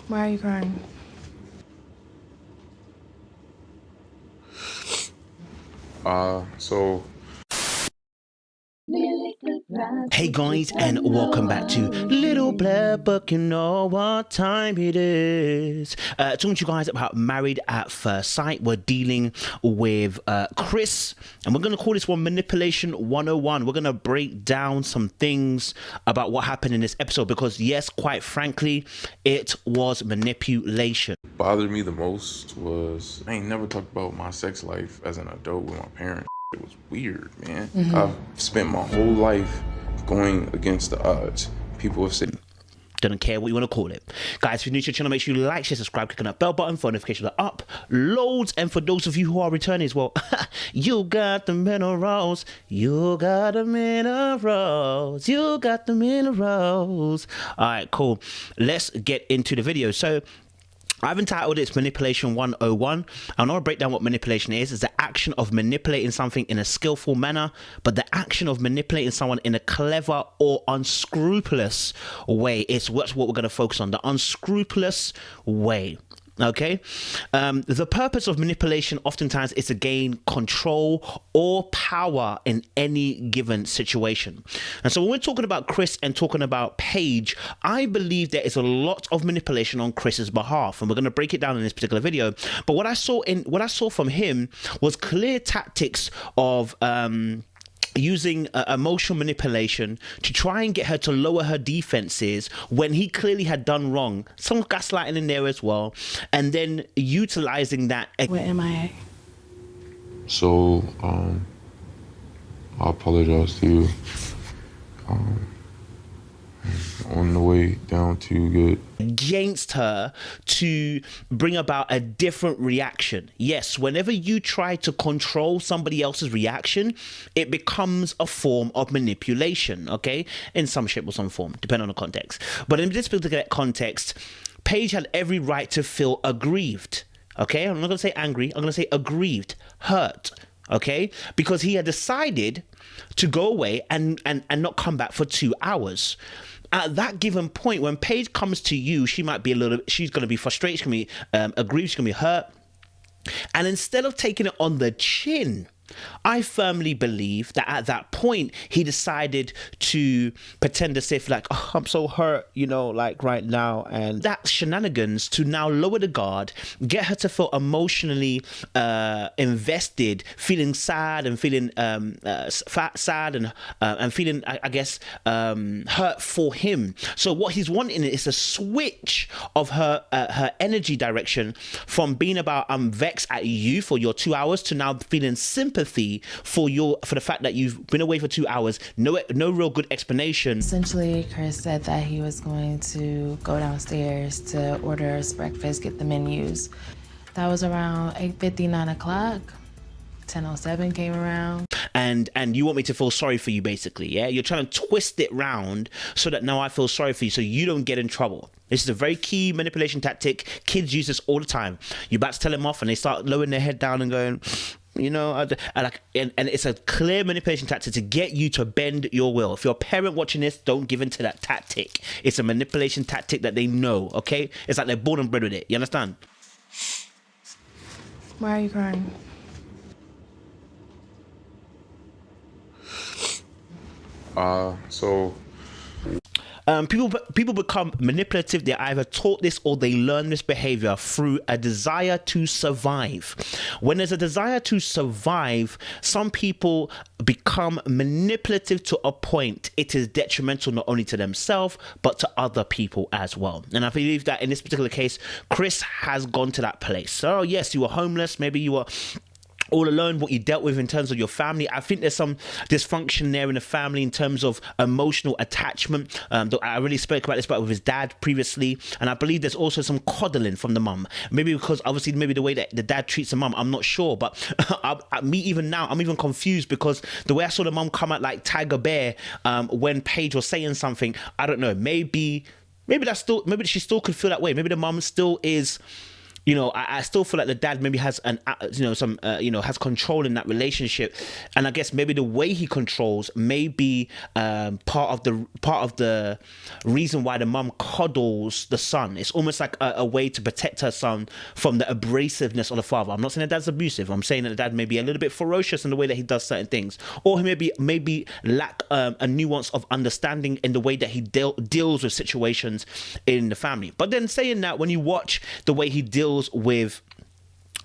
Why are you crying? So Hey guys, and welcome back to Little Blair Book. You know what time it is. Talking to you guys about Married at First Sight. We're dealing with Chris, and we're going to call this one Manipulation 101. We're going to break down some things about what happened in this episode because, yes, quite frankly, it was manipulation. bothered me the most was I ain't never talked about my sex life as an adult with my parents. It was weird, man. I've spent my whole life going against the odds. People have said, Don't care what you want to call it. Guys, if you're new to the channel, make sure you like, share, subscribe, click on that bell button for notifications are up. Loads. And for those of you who are returning as well, you got the minerals. You got the minerals. You got the minerals. All right, cool. Let's get into the video. So I've entitled it Manipulation 101. I want to break down what manipulation is. It's the action of manipulating something in a skillful manner, but the action of manipulating someone in a clever or unscrupulous way. It's what we're going to focus on, the unscrupulous way. Okay, the purpose of manipulation oftentimes is to gain control or power in any given situation. And so when we're talking about Chris and talking about Paige, I believe there is a lot of manipulation on Chris's behalf, and we're going to break it down in this particular video. But what I saw from him was clear tactics of using emotional manipulation to try and get her to lower her defenses when he clearly had done wrong. Some gaslighting in there as well, and then utilizing that. What MIA? so I apologize to you. On the way down to good. Against her to bring about a different reaction. Yes, whenever you try to control somebody else's reaction, it becomes a form of manipulation, okay? In some shape or some form, depending on the context. But in this particular context, Paige had every right to feel aggrieved, okay? I'm not going to say angry, I'm going to say aggrieved, hurt, okay? Because he had decided to go away and not come back for 2 hours. At that given point, when Paige comes to you, she might be she's going to be frustrated, she's going to be aggrieved, she's going to be hurt. And instead of taking it on the chin, I firmly believe that at that point, he decided to pretend as if like, oh, I'm so hurt, you know, like right now. And that shenanigans to now lower the guard, get her to feel emotionally invested, feeling sad and feeling sad and feeling, I guess, hurt for him. So what he's wanting is a switch of her energy direction from being about I'm vexed at you for your 2 hours to now feeling sympathy for the fact that you've been away for 2 hours, no real good explanation. Essentially, Chris said that he was going to go downstairs to order us breakfast, get the menus. That was around 8:50, 9 o'clock. 10:07 came around. And you want me to feel sorry for you, basically, yeah? You're trying to twist it round so that now I feel sorry for you so you don't get in trouble. This is a very key manipulation tactic. Kids use this all the time. You're about to tell them off and they start lowering their head down and going, you know, and it's a clear manipulation tactic to get you to bend your will. If you're a parent watching this, don't give in to that tactic. It's a manipulation tactic that they know, okay? It's like they're born and bred with it. You understand? Why are you crying? So People become manipulative. They're either taught this or they learn this behavior through a desire to survive. When there's a desire to survive, some people become manipulative to a point. It is detrimental not only to themselves but to other people as well. And I believe that in this particular case, Chris has gone to that place. So yes, you were homeless, maybe you were all alone, what you dealt with in terms of your family. I think there's some dysfunction there in the family in terms of emotional attachment. I really spoke about this with his dad previously, and I believe there's also some coddling from the mum. Maybe because obviously maybe the way that the dad treats the mum, I'm not sure, but me even now, I'm even confused because the way I saw the mum come out like Tiger Bear when Paige was saying something, I don't know, maybe she still could feel that way. Maybe the mum still is you know, I still feel like the dad maybe has some has control in that relationship, and I guess maybe the way he controls may be part of the reason why the mum coddles the son. It's almost like a way to protect her son from the abrasiveness of the father. I'm not saying the dad's abusive. I'm saying that the dad may be a little bit ferocious in the way that he does certain things, or he maybe lack a nuance of understanding in the way that he deals with situations in the family. But then saying that, when you watch the way he deals with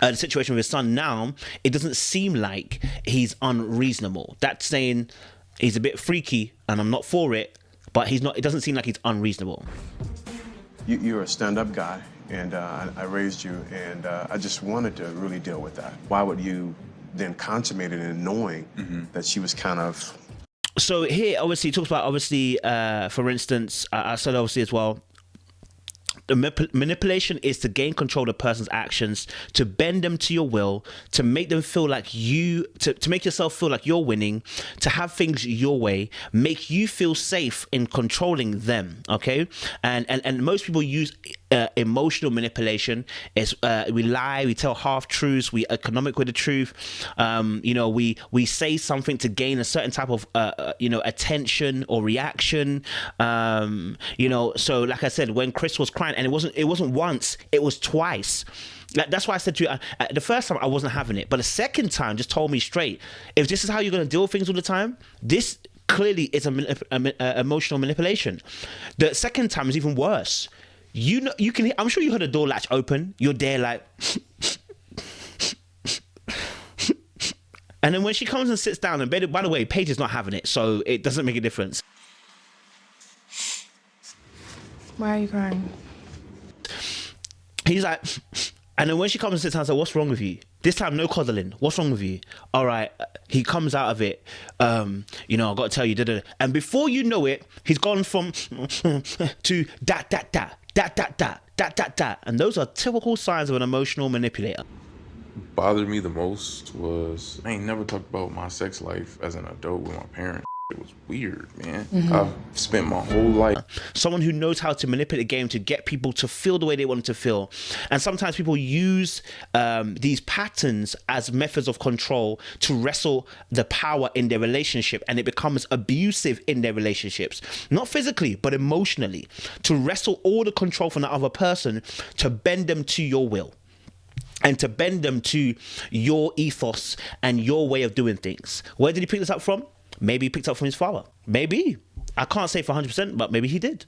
the situation with his son now, it doesn't seem like he's unreasonable. That's saying he's a bit freaky, and I'm not for it, but he's not. It doesn't seem like he's unreasonable. You're a stand-up guy, and I raised you, and I just wanted to really deal with that. Why would you then consummate it in knowing that she was kind of... So here, obviously, he talks about, for instance, I said obviously as well, the manipulation is to gain control of a person's actions, to bend them to your will, to make them feel like to make yourself feel like you're winning, to have things your way, make you feel safe in controlling them. Okay, and most people use emotional manipulation. Is we lie, we tell half truths, we economic with the truth. We say something to gain a certain type of attention or reaction. So like I said, when Chris was crying, and it wasn't once, it was twice. Like, that's why I said to you, the first time I wasn't having it, but the second time just told me straight, if this is how you're going to deal with things all the time, this clearly is emotional manipulation. The second time is even worse. You can. I'm sure you heard a door latch open. You're there like, and then when she comes and sits down in bed, by the way, Paige is not having it, so it doesn't make a difference. Why are you crying? He's like, and then when she comes and sits down, I say, "What's wrong with you?" This time, no coddling. What's wrong with you? All right. He comes out of it. I got to tell you, and before you know it, he's gone from to that. And those are typical signs of an emotional manipulator. Bothered me the most was I ain't never talked about my sex life as an adult with my parents. It was weird, man. I've spent my whole life. Someone who knows how to manipulate the game to get people to feel the way they want them to feel. And sometimes people use these patterns as methods of control to wrestle the power in their relationship, and it becomes abusive in their relationships. Not physically, but emotionally. To wrestle all the control from the other person, to bend them to your will. And to bend them to your ethos and your way of doing things. Where did he pick this up from? Maybe he picked it up from his father. Maybe. I can't say for 100%, but maybe he did.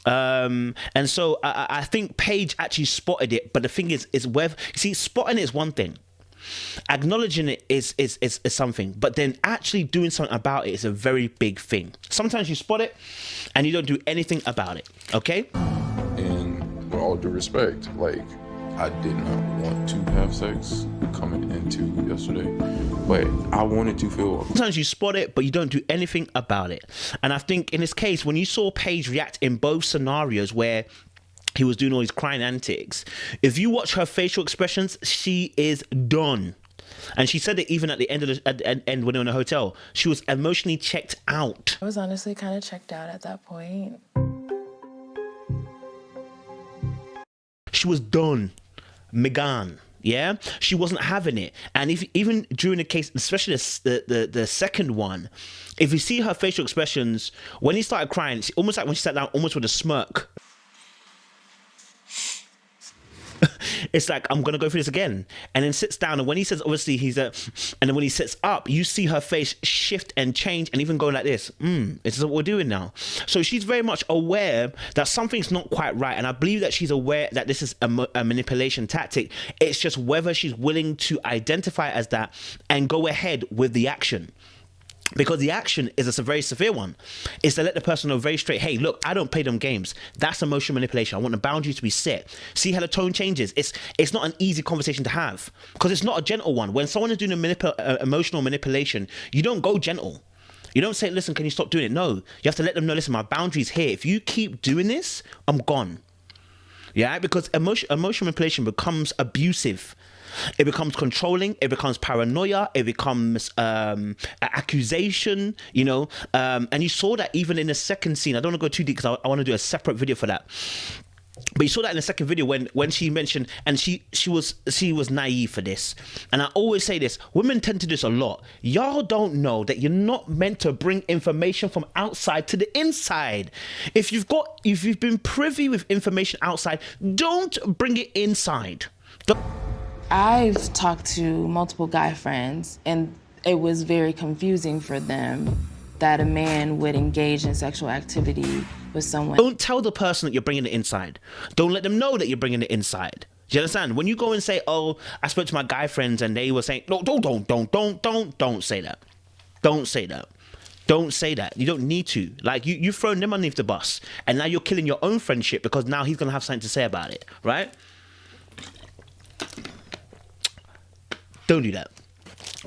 And so I think Paige actually spotted it. But the thing is whether, see, spotting it is one thing. Acknowledging it is something. But then actually doing something about it is a very big thing. Sometimes you spot it and you don't do anything about it. Okay? And with all due respect, like, I did not want to have sex coming into yesterday, but I wanted to feel... Sometimes you spot it, but you don't do anything about it. And I think in this case, when you saw Paige react in both scenarios where he was doing all his crying antics, if you watch her facial expressions, she is done. And she said it even at the end when they were in the hotel. She was emotionally checked out. I was honestly kind of checked out at that point. She was done. Megan, yeah, she wasn't having it. And even during the case, especially the second one, if you see her facial expressions when he started crying, it's almost like when she sat down, almost with a smirk. It's like, I'm gonna go through this again, and then sits down, and when he says, obviously and then when he sits up, you see her face shift and change, and even go like this. This is what we're doing now. So she's very much aware that something's not quite right, and I believe that she's aware that this is a manipulation tactic. It's just whether she's willing to identify it as that and go ahead with the action. Because the action is a very severe one. It's to let the person know very straight, hey, look, I don't play them games. That's emotional manipulation. I want the boundaries to be set. See how the tone changes. It's not an easy conversation to have because it's not a gentle one. When someone is doing emotional manipulation, you don't go gentle. You don't say, listen, can you stop doing it? No, you have to let them know, listen, my boundary's here. If you keep doing this, I'm gone. Yeah, because emotional manipulation becomes abusive. It becomes controlling, it becomes paranoia, it becomes accusation, and you saw that even in the second scene. I don't want to go too deep because I want to do a separate video for that. But you saw that in the second video when she mentioned, and she was naive for this. And I always say this, women tend to do this a lot. Y'all don't know that you're not meant to bring information from outside to the inside. If you've been privy with information outside, don't bring it inside. I've talked to multiple guy friends, and it was very confusing for them that a man would engage in sexual activity with someone. Don't tell the person that you're bringing it inside. Don't let them know that you're bringing it inside. Do you understand? When you go and say, "Oh, I spoke to my guy friends and they were saying," no, don't say that. Don't say that. Don't say that. You don't need to. Like, you've thrown them underneath the bus, and now you're killing your own friendship because now he's gonna have something to say about it, right? Don't do that.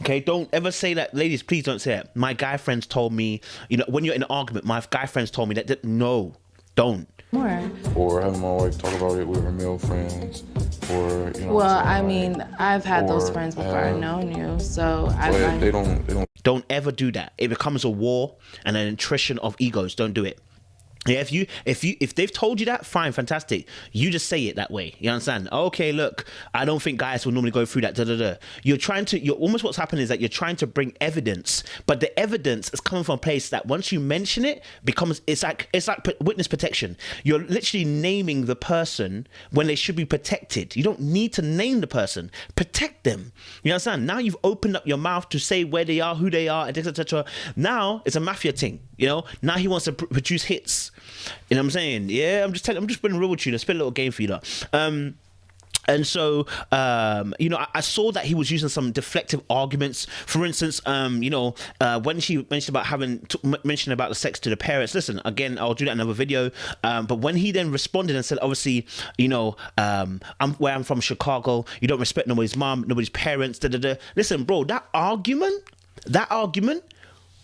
Okay, don't ever say that. Ladies, please don't say it. My guy friends told me, when you're in an argument, my guy friends told me that no, don't. More. Or having my wife talk about it with her male friends, or Well, I mean, I've had those friends before I've known you, so they don't. Don't ever do that. It becomes a war and an attrition of egos. Don't do it. Yeah, if they've told you that, fine, fantastic. You just say it that way. You understand? Okay, look, I don't think guys will normally go through that. You're almost, what's happening is that you're trying to bring evidence, but the evidence is coming from a place that once you mention it, it's like witness protection. You're literally naming the person when they should be protected. You don't need to name the person. Protect them. You understand? Now you've opened up your mouth to say where they are, who they are, etc. Now it's a mafia thing. Now he wants to produce hits. You know what I'm saying? Yeah, I'm just being real with you. Let's play a little game for you, though. And so, I saw that he was using some deflective arguments. For instance, when she mentioned about mentioning about the sex to the parents. Listen, again, I'll do that in another video. But when he then responded and said, obviously, I'm from Chicago. You don't respect nobody's mom, nobody's parents. Listen, bro, that argument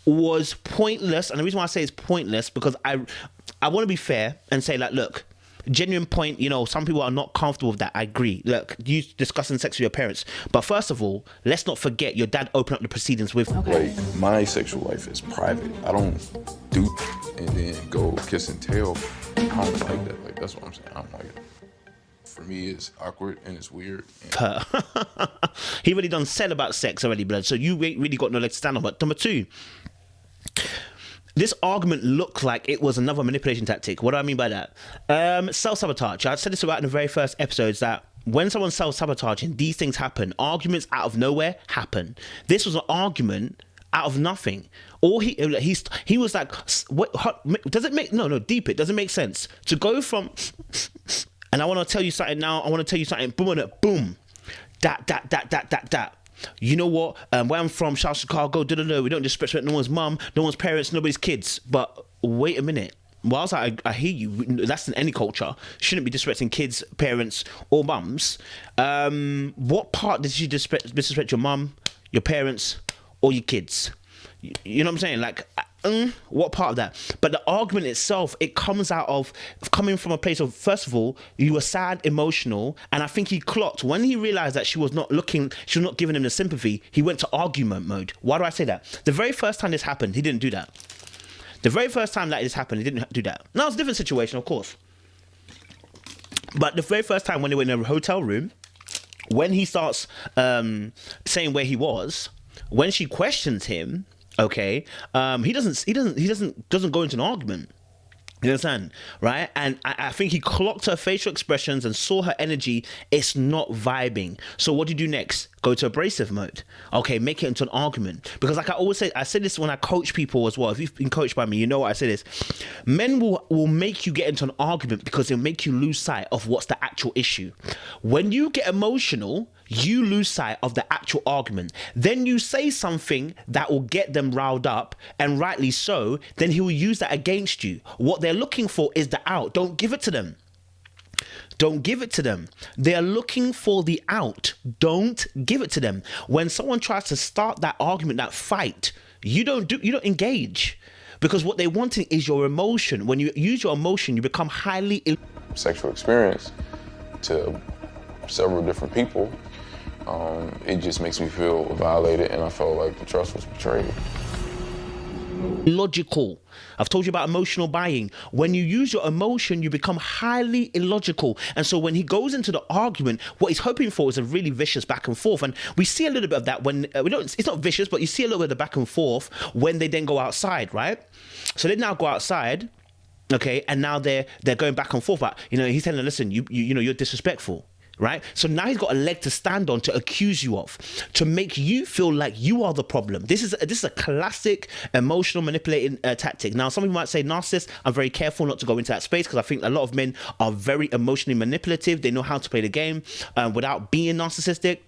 was pointless. And the reason why I say it's pointless because I want to be fair and say, like, look, genuine point, some people are not comfortable with that. I agree. Look, you discussing sex with your parents. But first of all, let's not forget your dad opened up the proceedings with. Okay. Like, my sexual life is private. I don't do and then go kiss and tell. I don't like that. Like, that's what I'm saying. I don't like it. For me, it's awkward and it's weird. He really done said about sex already, blood. So you ain't really got no leg to stand on. But number two, this argument looked like it was another manipulation tactic. What do I mean by that? Self-sabotage. I said this about in the very first episodes that when someone's self-sabotaging, these things happen. Arguments out of nowhere happen. This was an argument out of nothing. Or he was like, what, does it make, no, deep it, doesn't make sense. To go from, and I want to tell you something now, boom, that. You know what? Where I'm from, South Chicago, we don't disrespect no one's mum, no one's parents, nobody's kids. But wait a minute. Whilst I hear you, that's in any culture. Shouldn't be disrespecting kids, parents, or mums. What part did you disrespect your mum, your parents, or your kids? You know what I'm saying? Like, what part of that? But the argument itself, it comes out of coming from a place of, first of all, you were sad, emotional, and I think he clocked when he realized that she was not giving him the sympathy. He went to argument mode. Why do I say that? The very first time this happened, he didn't do that. The very first time that this happened, he didn't do that. Now it's a different situation, of course. But the very first time when they were in a hotel room, when he starts saying where he was, when she questions him, okay, he doesn't go into an argument. You understand, right? And I think he clocked her facial expressions and saw her energy. It's not vibing. So what do you do next? Go to abrasive mode. Okay, make it into an argument. Because like I always say, I say this when I coach people as well. If you've been coached by me, you know what I say this. Men will make you get into an argument because they'll make you lose sight of what's the actual issue. When you get emotional, you lose sight of the actual argument. Then you say something that will get them riled up, and rightly so, then he will use that against you. What they're looking for is the out. Don't give it to them. Don't give it to them. They're looking for the out. Don't give it to them. When someone tries to start that argument, that fight, you don't engage. Because what they're wanting is your emotion. When you use your emotion, you become highly sexual experience to several different people. It just makes me feel violated, and I felt like the trust was betrayed. illogical. I've told you about emotional buying. When you use your emotion, you become highly illogical. And so when he goes into the argument, what he's hoping for is a really vicious back and forth. And we see a little bit of that when we don't. It's not vicious, but you see a little bit of the back and forth when they then go outside, right? So they now go outside, okay, and now they're going back and forth. But he's telling them, listen, you know, you're disrespectful. Right? So now he's got a leg to stand on to accuse you of, to make you feel like you are the problem. This is a classic emotional manipulating tactic. Now, some people might say narcissist. I'm very careful not to go into that space because I think a lot of men are very emotionally manipulative. They know how to play the game without being narcissistic.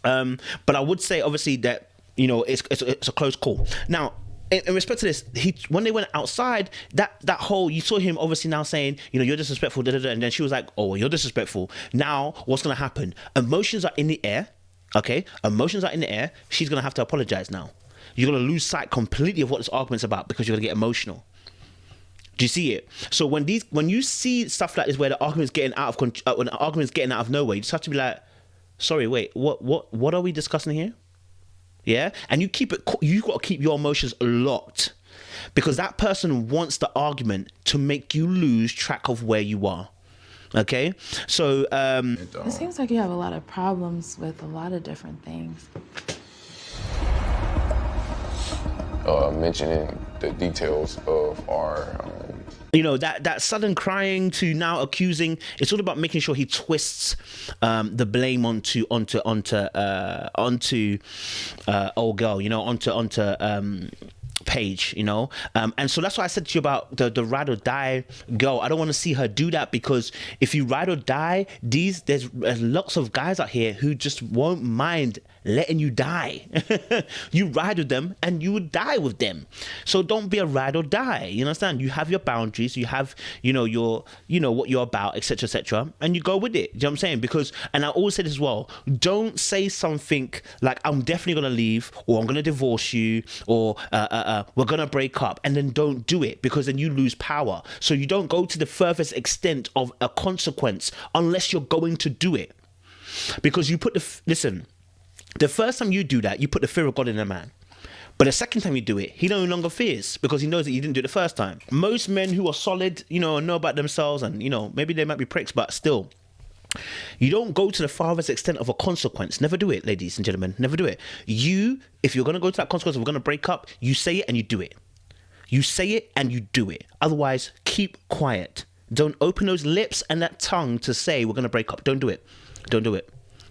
But I would say, obviously, that it's a close call. Now, in respect to this, when they went outside, that whole, you saw him obviously now saying, you're disrespectful, and then she was like, oh, you're disrespectful. Now, what's going to happen? Emotions are in the air, okay? Emotions are in the air. She's going to have to apologize now. You're going to lose sight completely of what this argument's about because you're going to get emotional. Do you see it? So when you see stuff like this where the argument's getting out of nowhere, you just have to be like, sorry, wait, what are we discussing here? Yeah, and you got to keep your emotions locked because that person wants the argument to make you lose track of where you are. Okay, so it seems like you have a lot of problems with a lot of different things. Mentioning the details of our that sudden crying to now accusing, it's all about making sure he twists the blame onto old girl, onto Paige, and so that's why I said to you about the ride or die girl. I don't want to see her do that because if you ride or die, there's lots of guys out here who just won't mind letting you die. You ride with them and you would die with them. So don't be a ride or die. You understand? You have your boundaries, you have your what you're about, etc., and you go with it. You know what I'm saying? Because, and I always say this as well, don't say something like I'm definitely gonna leave, or I'm gonna divorce you, or we're gonna break up, and then don't do it, because then you lose power. So you don't go to the furthest extent of a consequence unless you're going to do it, because you put the first time you do that, you put the fear of God in a man. But the second time you do it, he no longer fears because he knows that you didn't do it the first time. Most men who are solid, know about themselves, and, maybe they might be pricks, but still, you don't go to the farthest extent of a consequence. Never do it, ladies and gentlemen. Never do it. If you're going to go to that consequence, we're going to break up, you say it and you do it. You say it and you do it. Otherwise, keep quiet. Don't open those lips and that tongue to say we're going to break up. Don't do it. Don't do it.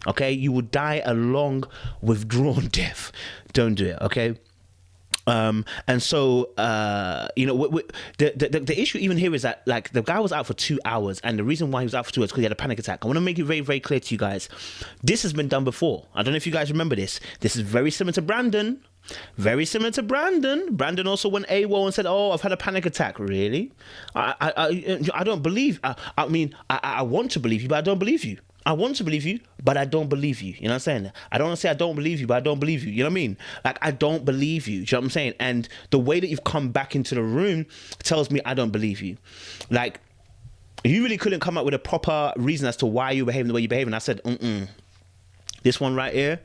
Okay, you will die a long, withdrawn death. Don't do it. Okay. And so the issue even here is that, like, the guy was out for 2 hours, and the reason why he was out for 2 hours is because he had a panic attack. I want to make it very, very clear to you guys. This has been done before. I don't know if you guys remember this. This is very similar to Brandon. Very similar to Brandon. Brandon also went AWOL and said, "Oh, I've had a panic attack." Really? I don't believe. I want to believe you, but I don't believe you. I want to believe you, but I don't believe you. You know what I'm saying? I don't want to say I don't believe you, but I don't believe you. You know what I mean? Like, I don't believe you. Do you know what I'm saying? And the way that you've come back into the room tells me I don't believe you. Like, you really couldn't come up with a proper reason as to why you're behaving the way you behave. And I said, this one right here,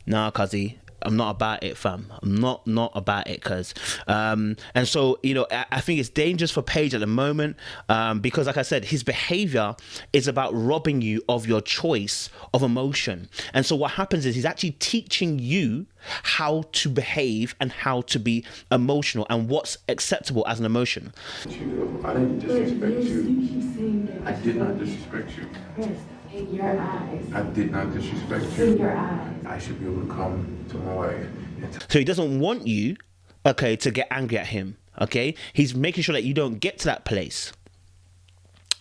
nah, cuzzy. I'm not about it, fam. I'm not about it, cuz. And so, I think it's dangerous for Paige at the moment because, like I said, his behavior is about robbing you of your choice of emotion. And so what happens is he's actually teaching you how to behave and how to be emotional and what's acceptable as an emotion. I didn't disrespect you. I did not disrespect you. In your eyes. I did not disrespect you. In your eyes. I should be able to come to my wife. So he doesn't want you, okay, to get angry at him, okay? He's making sure that you don't get to that place.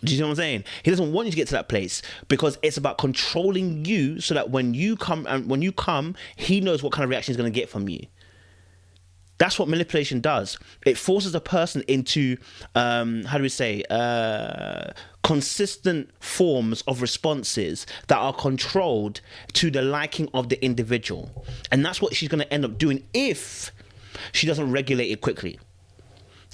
Do you know what I'm saying? He doesn't want you to get to that place because it's about controlling you so that when you come, he knows what kind of reaction he's going to get from you. That's what manipulation does. It forces a person into, consistent forms of responses that are controlled to the liking of the individual. And that's what she's going to end up doing if she doesn't regulate it quickly.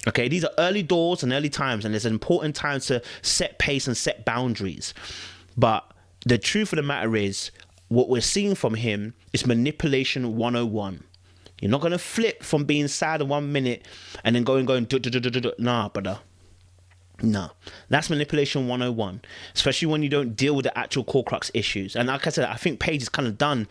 Okay, these are early doors and early times, and there's an important time to set pace and set boundaries. But the truth of the matter is, what we're seeing from him is manipulation 101. You're not gonna flip from being sad in 1 minute and then going, nah, brother. No, that's manipulation 101, especially when you don't deal with the actual core crux issues. And like I said, I think Paige is kind of done.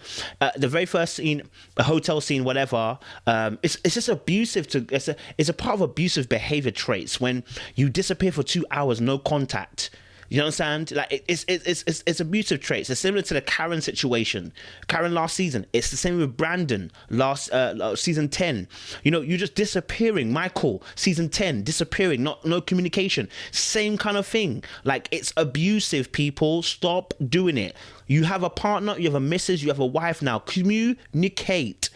The very first scene, a hotel scene, whatever, it's just abusive. It's a part of abusive behavior traits when you disappear for 2 hours, no contact. You understand? Like it's abusive traits. It's similar to the Karen situation. Karen last season. It's the same with Brandon last season 10. You know, you're just disappearing. Michael season 10 disappearing. No communication. Same kind of thing. Like it's abusive. People, stop doing it. You have a partner. You have a missus. You have a wife now. Communicate.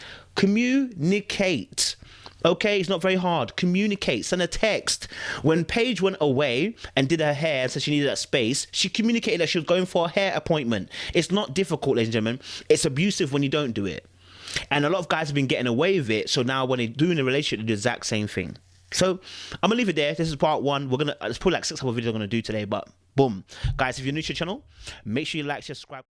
Okay, it's not very hard. Communicate. Send a text. When Paige went away and did her hair and said she needed that space, she communicated that she was going for a hair appointment. It's not difficult, ladies and gentlemen. It's abusive when you don't do it. And a lot of guys have been getting away with it. So now when they do in a relationship, they do the exact same thing. So I'm going to leave it there. This is part one. There's probably like 6 other videos I'm going to do today, but boom. Guys, if you're new to the channel, make sure you like, subscribe.